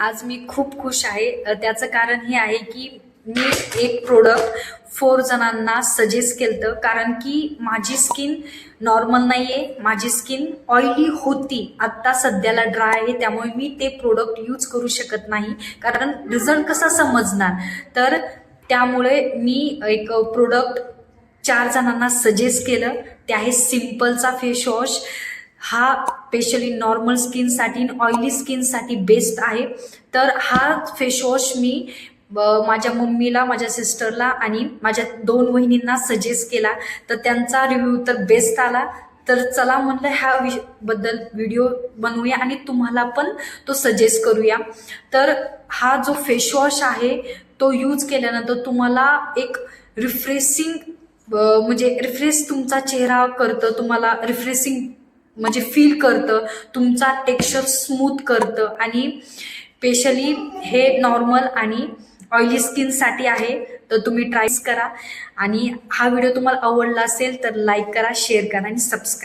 आज मी खूप खुश आहे. त्याचं कारण हे आहे की मी एक प्रोडक्ट 4 जणांना सजेस्ट केलं, कारण की माझी स्किन नॉर्मल नाहीये, माझी स्किन ऑइली होती, आता सध्याला ड्राय आहे. त्यामुळे मी ते प्रोडक्ट यूज करू शकत नाही, कारण रिझल्ट कसा समजणार. तर त्यामुळे मी एक प्रोडक्ट 4 जणांना सजेस्ट केलं. ते आहे सिंपलचा फेस वॉश. हा स्पेशली नॉर्मल स्किनसाठी, ऑइली स्किनसाठी बेस्ट आहे. तर हा फेस वॉश मी माझ्या मम्मीला, माझ्या सिस्टरला आणि माझ्या 2 वहिनींना सजेस्ट केला. तर त्यांचा रिव्ह्यू तर बेस्ट आला. तर चला म्हटलं ह्या बद्दल व्हिडिओ बनवूया आणि तुम्हाला पण तो सजेस्ट करूया. तर हा जो फेस वॉश आहे तो यूज केल्यानंतर तुम्हाला एक रिफ्रेशिंग, म्हणजे रिफ्रेश तुमचा चेहरा करतं, तुम्हाला रिफ्रेशिंग म्हणजे फील करतं, तुमचा टेक्स्चर स्मूथ करतं. आणि स्पेशली हे नॉर्मल आणि ऑइली स्किनसाठी आहे. तर तुम्ही ट्राय करा. आणि हा व्हिडिओ तुम्हाला आवडला असेल तर लाईक करा, शेअर करा आणि सबस्क्राईब.